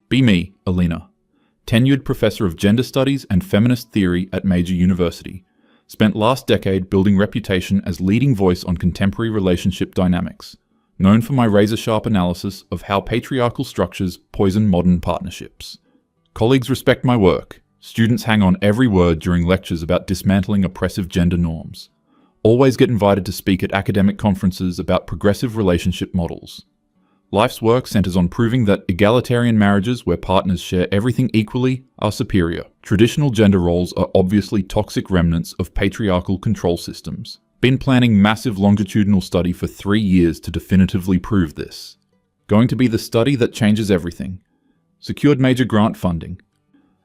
Be me, Alina. Tenured Professor of Gender Studies and Feminist Theory at major university. Spent last decade building reputation as leading voice on contemporary relationship dynamics. Known for my razor-sharp analysis of how patriarchal structures poison modern partnerships. Colleagues respect my work. Students hang on every word during lectures about dismantling oppressive gender norms. Always get invited to speak at academic conferences about progressive relationship models. Life's work centers on proving that egalitarian marriages where partners share everything equally are superior. Traditional gender roles are obviously toxic remnants of patriarchal control systems. Been planning massive longitudinal study for 3 years to definitively prove this. Going to be the study that changes everything. Secured major grant funding.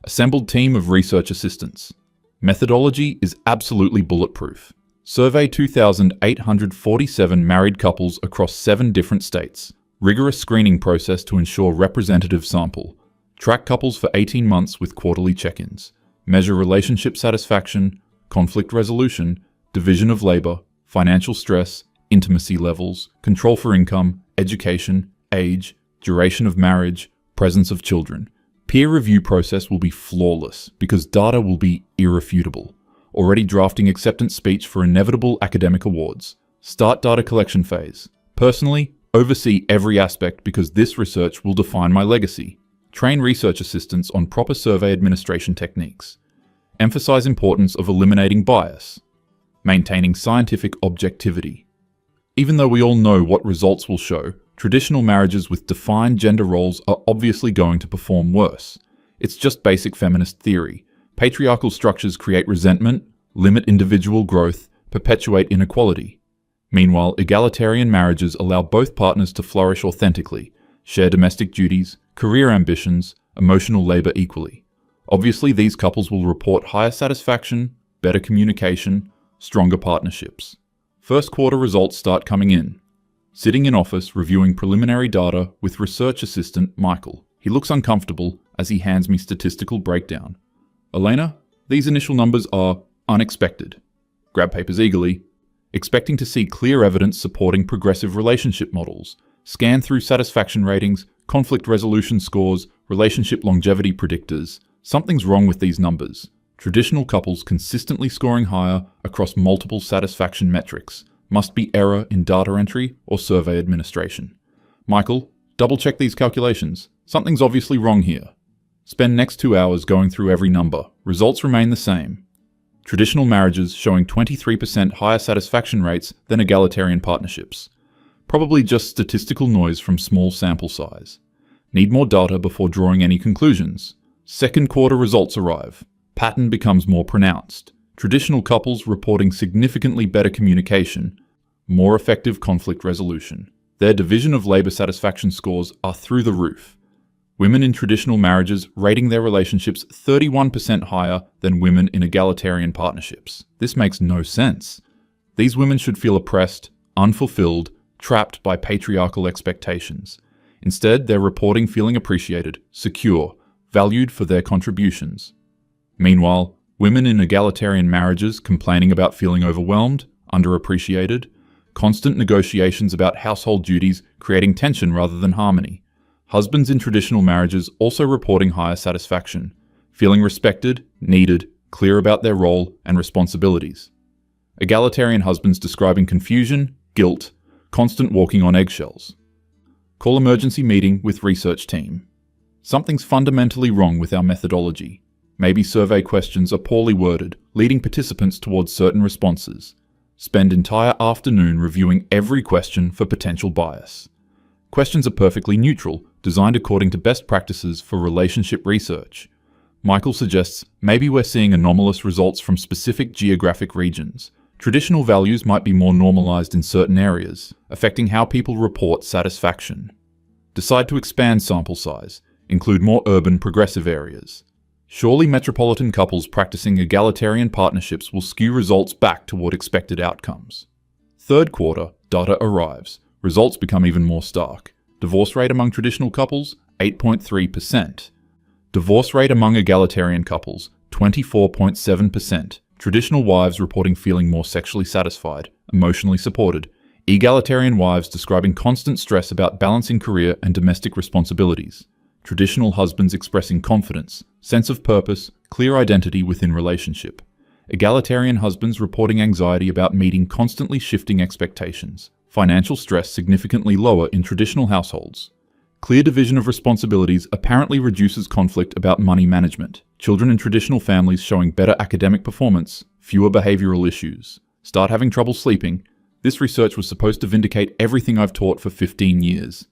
Assembled team of research assistants. Methodology is absolutely bulletproof. Survey 2,847 married couples across 7 different states. Rigorous screening process to ensure representative sample. Track couples for 18 months with quarterly check-ins. Measure relationship satisfaction, conflict resolution, division of labor, financial stress, intimacy levels, control for income, education, age, duration of marriage, presence of children. Peer review process will be flawless because data will be irrefutable. Already drafting acceptance speech for inevitable academic awards. Start data collection phase. Personally, oversee every aspect because this research will define my legacy. Train research assistants on proper survey administration techniques. Emphasize importance of eliminating bias. Maintaining scientific objectivity. Even though we all know what results will show, traditional marriages with defined gender roles are obviously going to perform worse. It's just basic feminist theory. Patriarchal structures create resentment, limit individual growth, perpetuate inequality. Meanwhile, egalitarian marriages allow both partners to flourish authentically, share domestic duties, career ambitions, emotional labor equally. Obviously, these couples will report higher satisfaction, better communication, stronger partnerships. First quarter results start coming in. Sitting in office reviewing preliminary data with research assistant Michael. He looks uncomfortable as he hands me statistical breakdown. Elena, these initial numbers are unexpected. Grab papers eagerly. Expecting to see clear evidence supporting progressive relationship models. Scan through satisfaction ratings, conflict resolution scores, relationship longevity predictors. Something's wrong with these numbers. Traditional couples consistently scoring higher across multiple satisfaction metrics. Must be error in data entry or survey administration. Michael, double check these calculations. Something's obviously wrong here. Spend next 2 hours going through every number. Results remain the same. Traditional marriages showing 23% higher satisfaction rates than egalitarian partnerships. Probably just statistical noise from small sample size. Need more data before drawing any conclusions. Second quarter results arrive. Pattern becomes more pronounced. Traditional couples reporting significantly better communication, more effective conflict resolution. Their division of labor satisfaction scores are through the roof. Women in traditional marriages rating their relationships 31% higher than women in egalitarian partnerships. This makes no sense. These women should feel oppressed, unfulfilled, trapped by patriarchal expectations. Instead, they're reporting feeling appreciated, secure, valued for their contributions. Meanwhile, women in egalitarian marriages complaining about feeling overwhelmed, underappreciated, constant negotiations about household duties creating tension rather than harmony. Husbands in traditional marriages also reporting higher satisfaction, feeling respected, needed, clear about their role and responsibilities. Egalitarian husbands describing confusion, guilt, constant walking on eggshells. Call emergency meeting with research team. Something's fundamentally wrong with our methodology. Maybe survey questions are poorly worded, leading participants towards certain responses. Spend entire afternoon reviewing every question for potential bias. Questions are perfectly neutral, designed according to best practices for relationship research. Michael suggests maybe we're seeing anomalous results from specific geographic regions. Traditional values might be more normalized in certain areas, affecting how people report satisfaction. Decide to expand sample size, include more urban progressive areas. Surely metropolitan couples practicing egalitarian partnerships will skew results back toward expected outcomes. Third quarter, data arrives. Results become even more stark. Divorce rate among traditional couples, 8.3%. Divorce rate among egalitarian couples, 24.7%. Traditional wives reporting feeling more sexually satisfied, emotionally supported. Egalitarian wives describing constant stress about balancing career and domestic responsibilities. traditional husbands expressing confidence, sense of purpose, clear identity within relationship. Egalitarian husbands reporting anxiety about meeting constantly shifting expectations. Financial stress significantly lower in traditional households. Clear division of responsibilities apparently reduces conflict about money management. Children in traditional families showing better academic performance, fewer behavioral issues. Start having trouble sleeping. This research was supposed to vindicate everything I've taught for 15 years.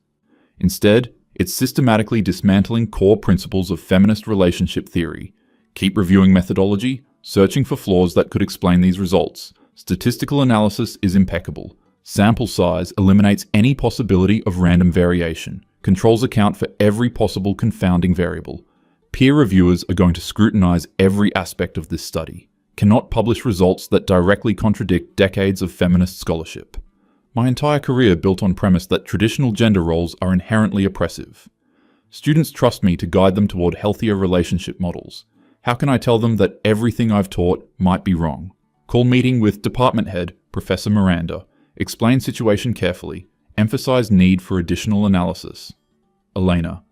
Instead, it's systematically dismantling core principles of feminist relationship theory. Keep reviewing methodology, searching for flaws that could explain these results. Statistical analysis is impeccable. Sample size eliminates any possibility of random variation. Controls account for every possible confounding variable. Peer reviewers are going to scrutinize every aspect of this study. Cannot publish results that directly contradict decades of feminist scholarship. My entire career built on premise that traditional gender roles are inherently oppressive. Students trust me to guide them toward healthier relationship models. How can I tell them that everything I've taught might be wrong? Call meeting with department head, Professor Miranda. Explain situation carefully. Emphasize need for additional analysis. Elena,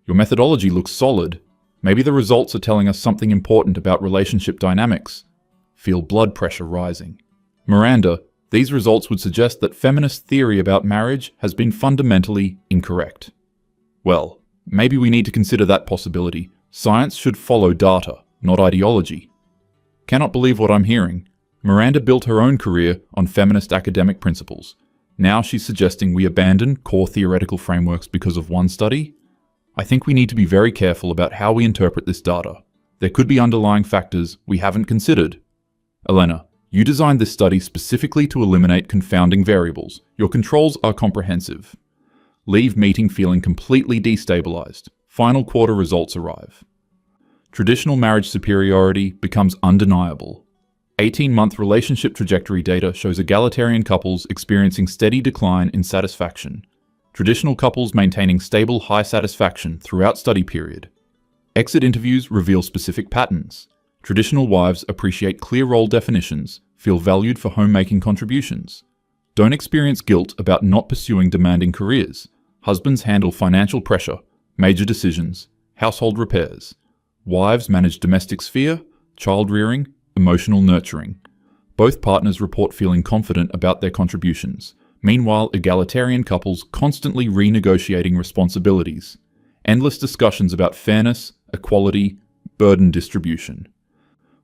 your methodology looks solid. Maybe the results are telling us something important about relationship dynamics. Feel blood pressure rising. Miranda, these results would suggest that feminist theory about marriage has been fundamentally incorrect. Well, maybe we need to consider that possibility. Science should follow data, not ideology. Cannot believe what I'm hearing. Miranda built her own career on feminist academic principles. Now she's suggesting we abandon core theoretical frameworks because of one study? I think we need to be very careful about how we interpret this data. There could be underlying factors we haven't considered. Elena, you designed this study specifically to eliminate confounding variables. Your controls are comprehensive. Leave meeting feeling completely destabilized. Final quarter results arrive. Traditional marriage superiority becomes undeniable. 18-month relationship trajectory data shows egalitarian couples experiencing steady decline in satisfaction. Traditional couples maintaining stable high satisfaction throughout study period. Exit interviews reveal specific patterns. Traditional wives appreciate clear role definitions, feel valued for homemaking contributions. Don't experience guilt about not pursuing demanding careers. Husbands handle financial pressure, major decisions, household repairs. Wives manage domestic sphere, child rearing, emotional nurturing. Both partners report feeling confident about their contributions. Meanwhile, egalitarian couples constantly renegotiating responsibilities. Endless discussions about fairness, equality, burden distribution.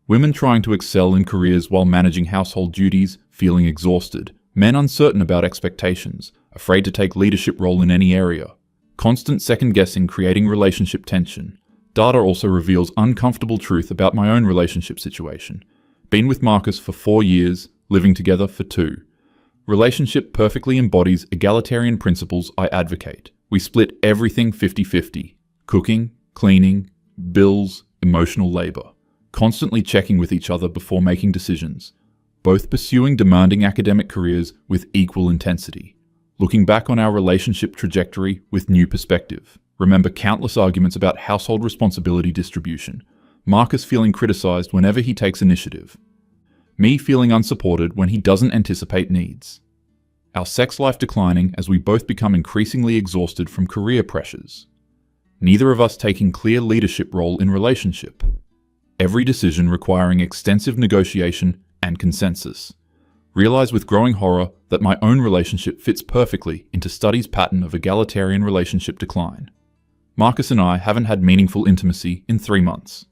Women trying to excel in careers while managing household duties, feeling exhausted. Men uncertain about expectations, afraid to take leadership role in any area. Constant second-guessing creating relationship tension. Data also reveals uncomfortable truth about my own relationship situation. Been with Marcus for 4 years, living together for 2. Relationship perfectly embodies egalitarian principles I advocate. We split everything 50-50. Cooking, cleaning, bills, emotional labor. Constantly checking with each other before making decisions. Both pursuing demanding academic careers with equal intensity. Looking back on our relationship trajectory with new perspective. Remember countless arguments about household responsibility distribution. Marcus feeling criticized whenever he takes initiative. Me feeling unsupported when he doesn't anticipate needs. Our sex life declining as we both become increasingly exhausted from career pressures. Neither of us taking clear leadership role in relationship. Every decision requiring extensive negotiation and consensus. Realize with growing horror that my own relationship fits perfectly into study's pattern of egalitarian relationship decline. Marcus and I haven't had meaningful intimacy in 3 months.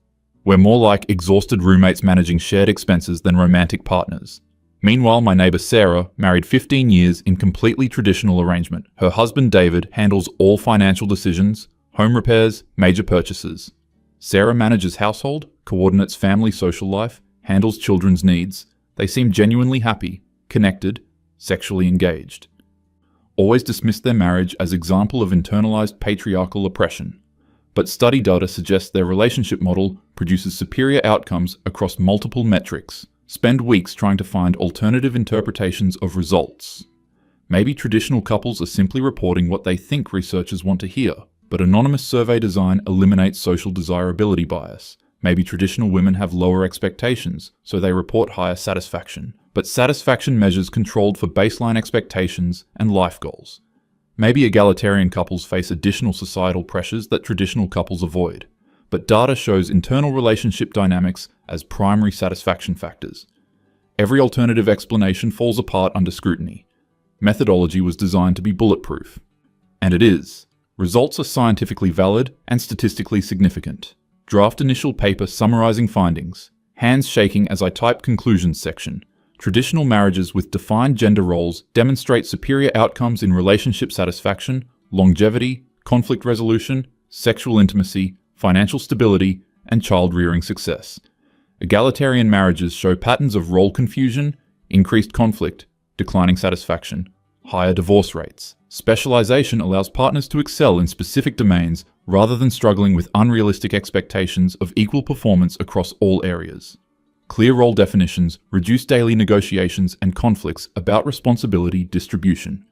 We're more like exhausted roommates managing shared expenses than romantic partners. Meanwhile, my neighbor Sarah, married 15 years in completely traditional arrangement. Her husband David handles all financial decisions, home repairs, major purchases. Sarah manages household, coordinates family social life, handles children's needs. They seem genuinely happy, connected, sexually engaged. Always dismiss their marriage as example of internalized patriarchal oppression. But study data suggests their relationship model produces superior outcomes across multiple metrics. Spend weeks trying to find alternative interpretations of results. Maybe traditional couples are simply reporting what they think researchers want to hear, but anonymous survey design eliminates social desirability bias. Maybe traditional women have lower expectations, so they report higher satisfaction. But satisfaction measures controlled for baseline expectations and life goals. Maybe egalitarian couples face additional societal pressures that traditional couples avoid, but data shows internal relationship dynamics as primary satisfaction factors. Every alternative explanation falls apart under scrutiny. Methodology was designed to be bulletproof. And it is. Results are scientifically valid and statistically significant. Draft initial paper summarizing findings. Hands shaking as I type conclusions section. Traditional marriages with defined gender roles demonstrate superior outcomes in relationship satisfaction, longevity, conflict resolution, sexual intimacy, financial stability, and child-rearing success. Egalitarian marriages show patterns of role confusion, increased conflict, declining satisfaction, higher divorce rates. Specialization allows partners to excel in specific domains rather than struggling with unrealistic expectations of equal performance across all areas. Clear role definitions reduce daily negotiations and conflicts about responsibility distribution.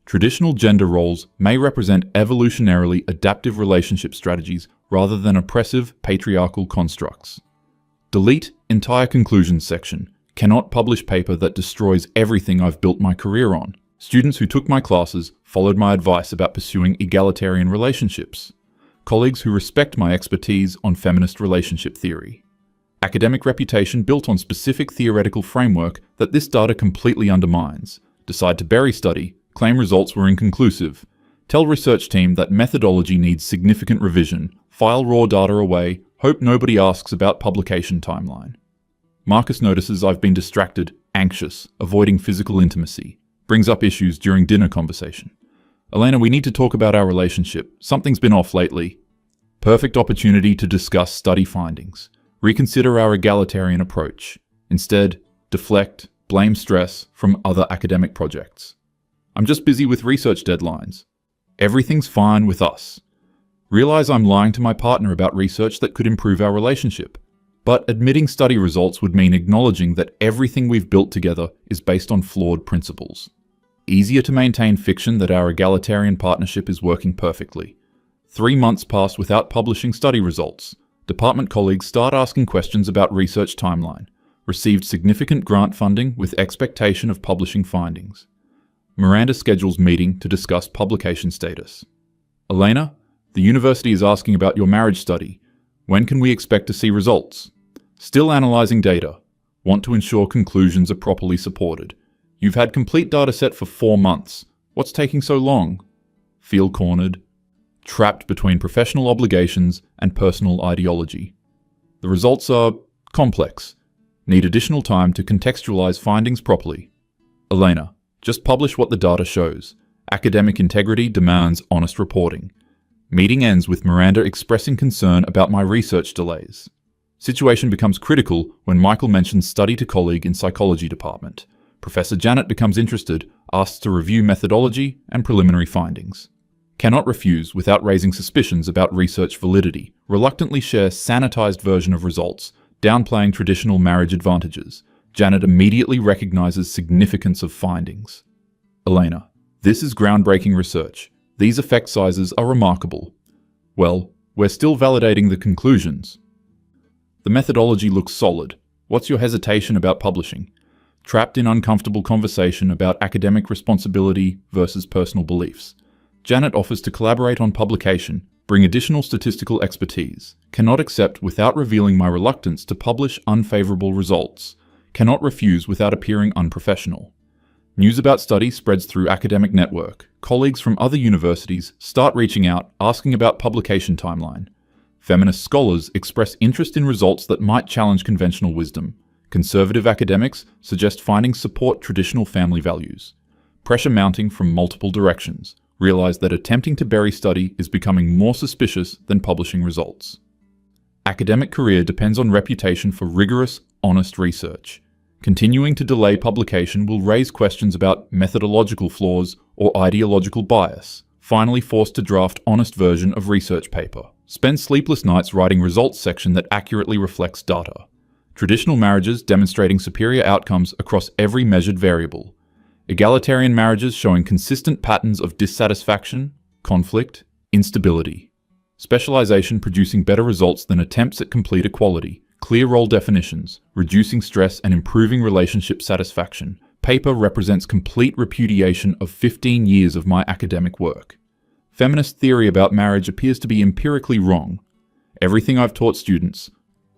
Traditional gender roles may represent evolutionarily adaptive relationship strategies rather than oppressive patriarchal constructs. Delete entire conclusions section. Cannot publish paper that destroys everything I've built my career on. Students who took my classes followed my advice about pursuing egalitarian relationships. Colleagues who respect my expertise on feminist relationship theory. Academic reputation built on specific theoretical framework that this data completely undermines. Decide to bury study, claim results were inconclusive. Tell research team that methodology needs significant revision. File raw data away, hope nobody asks about publication timeline. Marcus notices I've been distracted, anxious, avoiding physical intimacy. Brings up issues during dinner conversation. Elena, we need to talk about our relationship. Something's been off lately. Perfect opportunity to discuss study findings. Reconsider our egalitarian approach. Instead, deflect, blame stress from other academic projects. I'm just busy with research deadlines. Everything's fine with us. Realize I'm lying to my partner about research that could improve our relationship. But admitting study results would mean acknowledging that everything we've built together is based on flawed principles. Easier to maintain fiction that our egalitarian partnership is working perfectly. 3 months pass without publishing study results. Department colleagues start asking questions about research timeline. Received significant grant funding with expectation of publishing findings. Miranda schedules meeting to discuss publication status. Elena, the university is asking about your marriage study. When can we expect to see results? Still analyzing data. Want to ensure conclusions are properly supported. You've had complete data set for 4 months. What's taking so long? Feel cornered. Trapped between professional obligations and personal ideology. The results are complex. Need additional time to contextualize findings properly. Elena, just publish what the data shows. Academic integrity demands honest reporting. Meeting ends with Miranda expressing concern about my research delays. Situation becomes critical when Michael mentions study to colleague in psychology department. Professor Janet becomes interested, asks to review methodology and preliminary findings. Cannot refuse without raising suspicions about research validity. Reluctantly share sanitized version of results, downplaying traditional marriage advantages. Janet immediately recognizes significance of findings. Elena, this is groundbreaking research. These effect sizes are remarkable. Well, we're still validating the conclusions. The methodology looks solid. What's your hesitation about publishing? Trapped in uncomfortable conversation about academic responsibility versus personal beliefs. Janet offers to collaborate on publication, bring additional statistical expertise. Cannot accept without revealing my reluctance to publish unfavorable results. Cannot refuse without appearing unprofessional. News about study spreads through academic network. Colleagues from other universities start reaching out, asking about publication timeline. Feminist scholars express interest in results that might challenge conventional wisdom. Conservative academics suggest findings support traditional family values. Pressure mounting from multiple directions. Realize that attempting to bury study is becoming more suspicious than publishing results. Academic career depends on reputation for rigorous, honest research. Continuing to delay publication will raise questions about methodological flaws or ideological bias. Finally forced to draft honest version of research paper. Spend sleepless nights writing results section that accurately reflects data. Traditional marriages demonstrating superior outcomes across every measured variable. Egalitarian marriages showing consistent patterns of dissatisfaction, conflict, instability. Specialization producing better results than attempts at complete equality. Clear role definitions, reducing stress and improving relationship satisfaction. Paper represents complete repudiation of 15 years of my academic work. Feminist theory about marriage appears to be empirically wrong. Everything I've taught students,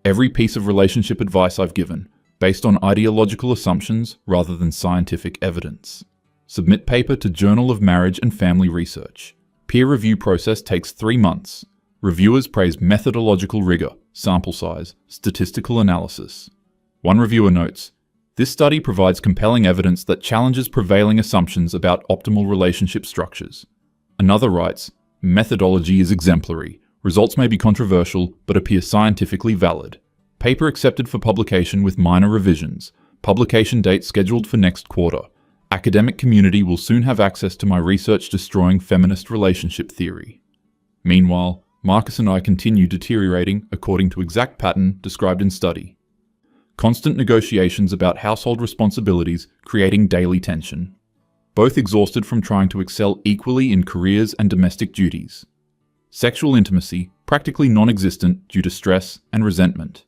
every piece of relationship advice I've given, based on ideological assumptions rather than scientific evidence. Submit paper to Journal of Marriage and Family Research. Peer review process takes 3 months. Reviewers praise methodological rigor, sample size, statistical analysis. One reviewer notes, "This study provides compelling evidence that challenges prevailing assumptions about optimal relationship structures." Another writes, "Methodology is exemplary. Results may be controversial, but appear scientifically valid. Paper accepted for publication with minor revisions. Publication date scheduled for next quarter. Academic community will soon have access to my research destroying feminist relationship theory." Meanwhile, Marcus and I continue deteriorating according to exact pattern described in study. Constant negotiations about household responsibilities creating daily tension. Both exhausted from trying to excel equally in careers and domestic duties. Sexual intimacy practically non-existent due to stress and resentment.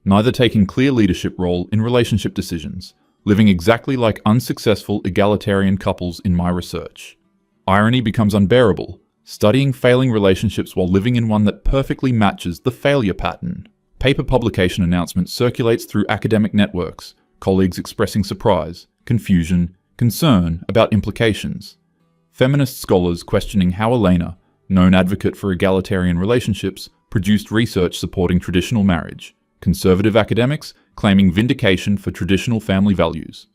Neither taking clear leadership role in relationship decisions, living exactly like unsuccessful egalitarian couples in my research. Irony becomes unbearable, studying failing relationships while living in one that perfectly matches the failure pattern. Paper publication announcement circulates through academic networks, colleagues expressing surprise, confusion, concern about implications. Feminist scholars questioning how Elena, known advocate for egalitarian relationships, produced research supporting traditional marriage. Conservative academics claiming vindication for traditional family values.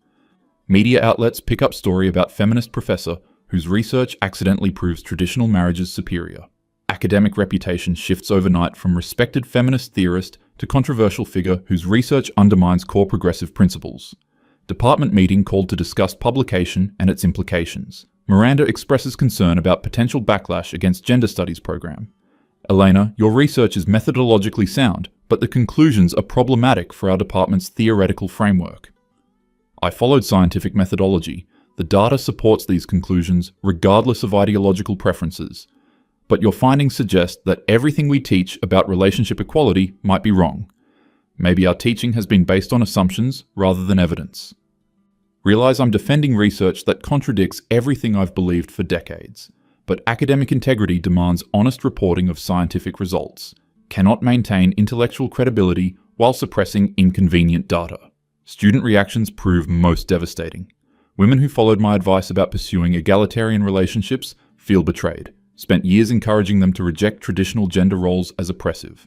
Media outlets pick up story about feminist professor whose research accidentally proves traditional marriages superior. Academic reputation shifts overnight from respected feminist theorist to controversial figure whose research undermines core progressive principles. Department meeting called to discuss publication and its implications. Miranda expresses concern about potential backlash against gender studies program. Elena, your research is methodologically sound, but the conclusions are problematic for our department's theoretical framework. I followed scientific methodology. The data supports these conclusions regardless of ideological preferences. But your findings suggest that everything we teach about relationship equality might be wrong. Maybe our teaching has been based on assumptions rather than evidence. Realize I'm defending research that contradicts everything I've believed for decades. But academic integrity demands honest reporting of scientific results, cannot maintain intellectual credibility while suppressing inconvenient data. Student reactions prove most devastating. Women who followed my advice about pursuing egalitarian relationships feel betrayed, spent years encouraging them to reject traditional gender roles as oppressive.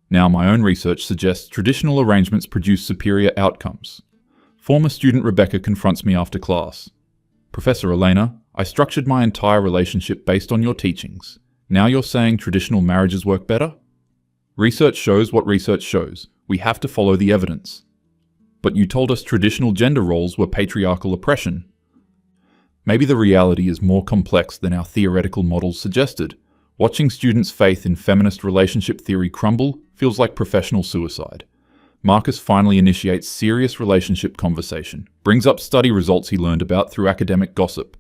Now my own research suggests traditional arrangements produce superior outcomes. Former student Rebecca confronts me after class. "Professor Elena, I structured my entire relationship based on your teachings. Now you're saying traditional marriages work better? Research shows what research shows. We have to follow the evidence." "But you told us traditional gender roles were patriarchal oppression." Maybe the reality is more complex than our theoretical models suggested. Watching students' faith in feminist relationship theory crumble feels like professional suicide. Marcus finally initiates serious relationship conversation, brings up study results he learned about through academic gossip.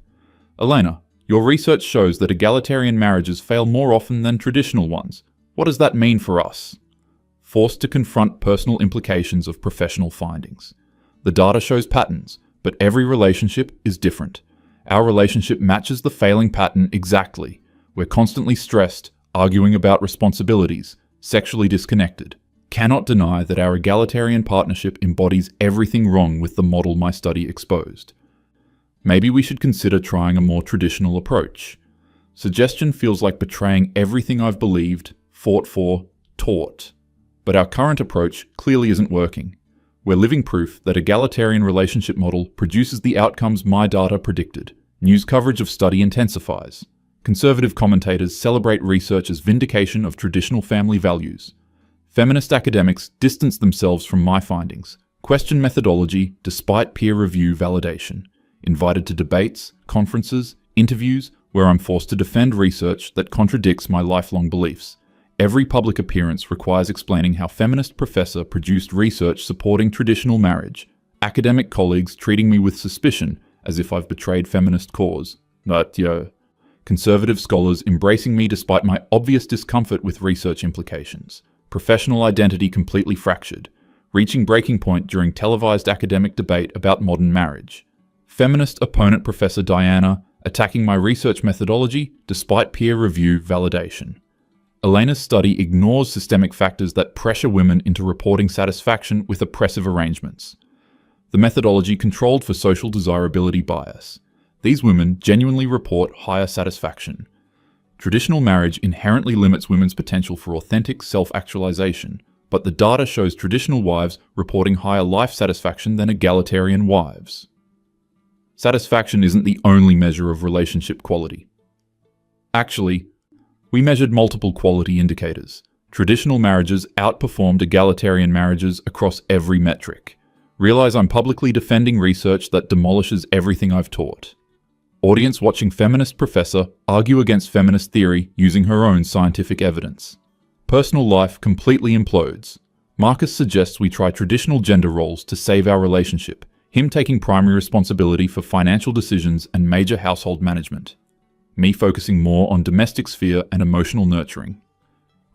"Elena, your research shows that egalitarian marriages fail more often than traditional ones. What does that mean for us?" Forced to confront personal implications of professional findings. The data shows patterns, but every relationship is different. Our relationship matches the failing pattern exactly. We're constantly stressed, arguing about responsibilities, sexually disconnected. Cannot deny that our egalitarian partnership embodies everything wrong with the model my study exposed. Maybe we should consider trying a more traditional approach. Suggestion feels like betraying everything I've believed, fought for, taught. But our current approach clearly isn't working. We're living proof that egalitarian relationship model produces the outcomes my data predicted. News coverage of study intensifies. Conservative commentators celebrate research as vindication of traditional family values. Feminist academics distance themselves from my findings, question methodology despite peer review validation, invited to debates, conferences, interviews where I'm forced to defend research that contradicts my lifelong beliefs. Every public appearance requires explaining how feminist professor produced research supporting traditional marriage, academic colleagues treating me with suspicion as if I've betrayed feminist cause. Conservative scholars embracing me despite my obvious discomfort with research implications. Professional identity completely fractured, reaching breaking point during televised academic debate about modern marriage. Feminist opponent Professor Diana attacking my research methodology despite peer review validation. Elena's study ignores systemic factors that pressure women into reporting satisfaction with oppressive arrangements. The methodology controlled for social desirability bias. These women genuinely report higher satisfaction. Traditional marriage inherently limits women's potential for authentic self-actualization, but the data shows traditional wives reporting higher life satisfaction than egalitarian wives. Satisfaction isn't the only measure of relationship quality. Actually, we measured multiple quality indicators. Traditional marriages outperformed egalitarian marriages across every metric. Realize I'm publicly defending research that demolishes everything I've taught. Audience watching feminist professor argue against feminist theory using her own scientific evidence. Personal life completely implodes. Marcus suggests we try traditional gender roles to save our relationship, him taking primary responsibility for financial decisions and major household management. Me focusing more on domestic sphere and emotional nurturing.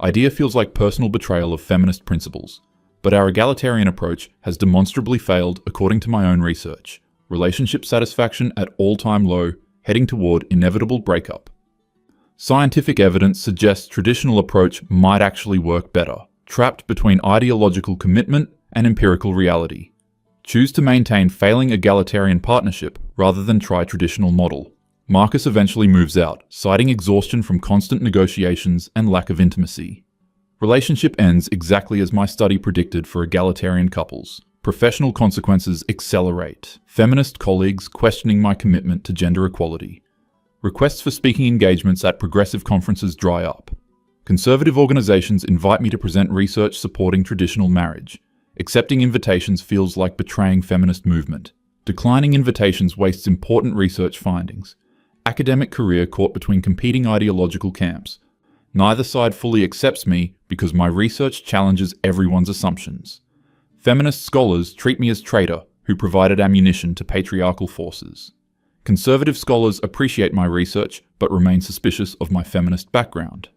Idea feels like personal betrayal of feminist principles, but our egalitarian approach has demonstrably failed according to my own research. Relationship satisfaction at all-time low, heading toward inevitable breakup. Scientific evidence suggests traditional approach might actually work better, trapped between ideological commitment and empirical reality. Choose to maintain failing egalitarian partnership rather than try traditional model. Marcus eventually moves out, citing exhaustion from constant negotiations and lack of intimacy. Relationship ends exactly as my study predicted for egalitarian couples. Professional consequences accelerate. Feminist colleagues questioning my commitment to gender equality. Requests for speaking engagements at progressive conferences dry up. Conservative organizations invite me to present research supporting traditional marriage. Accepting invitations feels like betraying feminist movement. Declining invitations wastes important research findings. Academic career caught between competing ideological camps. Neither side fully accepts me because my research challenges everyone's assumptions. Feminist scholars treat me as traitor who provided ammunition to patriarchal forces. Conservative scholars appreciate my research but remain suspicious of my feminist background.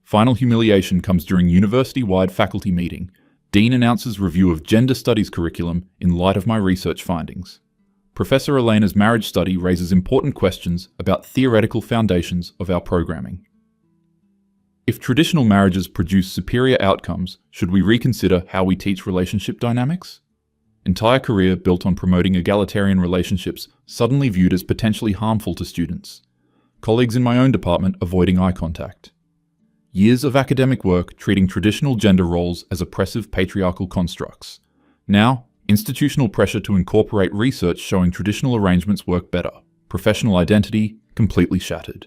Final humiliation comes during university-wide faculty meeting. Dean announces review of gender studies curriculum in light of my research findings. Professor Elena's marriage study raises important questions about theoretical foundations of our programming. If traditional marriages produce superior outcomes, should we reconsider how we teach relationship dynamics? Entire career built on promoting egalitarian relationships suddenly viewed as potentially harmful to students. Colleagues in my own department avoiding eye contact. Years of academic work treating traditional gender roles as oppressive patriarchal constructs. Now, institutional pressure to incorporate research showing traditional arrangements work better. Professional identity completely shattered.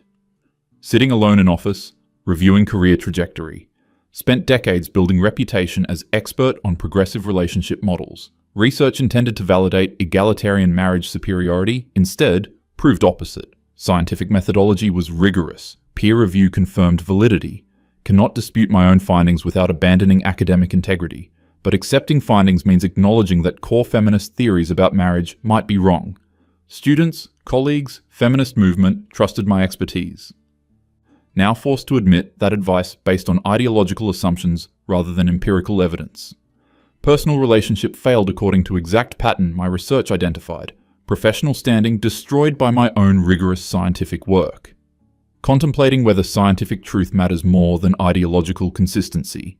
Sitting alone in office, reviewing career trajectory. Spent decades building reputation as expert on progressive relationship models. Research intended to validate egalitarian marriage superiority instead proved opposite. Scientific methodology was rigorous. Peer review confirmed validity. Cannot dispute my own findings without abandoning academic integrity. But accepting findings means acknowledging that core feminist theories about marriage might be wrong. Students, colleagues, feminist movement trusted my expertise. Now forced to admit that advice based on ideological assumptions rather than empirical evidence. Personal relationship failed according to exact pattern my research identified. Professional standing destroyed by my own rigorous scientific work. Contemplating whether scientific truth matters more than ideological consistency.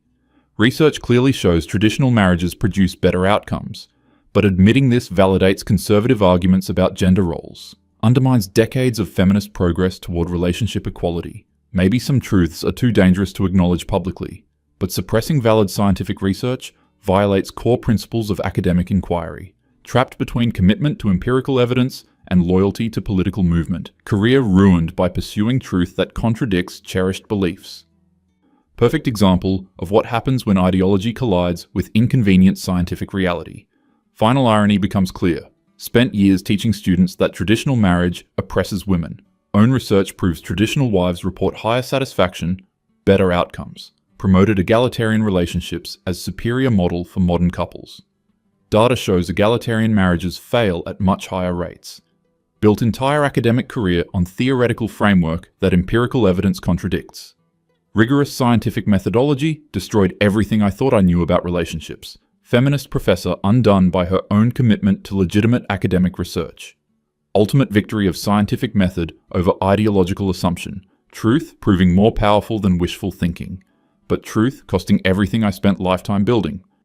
Research clearly shows traditional marriages produce better outcomes, but admitting this validates conservative arguments about gender roles, undermines decades of feminist progress toward relationship equality. Maybe some truths are too dangerous to acknowledge publicly, but suppressing valid scientific research violates core principles of academic inquiry. Trapped between commitment to empirical evidence and loyalty to political movement. Career ruined by pursuing truth that contradicts cherished beliefs. Perfect example of what happens when ideology collides with inconvenient scientific reality. Final irony becomes clear. Spent years teaching students that traditional marriage oppresses women. Own research proves traditional wives report higher satisfaction, better outcomes. Promoted egalitarian relationships as superior model for modern couples. Data shows egalitarian marriages fail at much higher rates. Built entire academic career on theoretical framework that empirical evidence contradicts. Rigorous scientific methodology destroyed everything I thought I knew about relationships. Feminist professor undone by her own commitment to legitimate academic research. ultimate victory of scientific method over ideological assumption, truth proving more powerful than wishful thinking, but truth costing everything I spent lifetime building,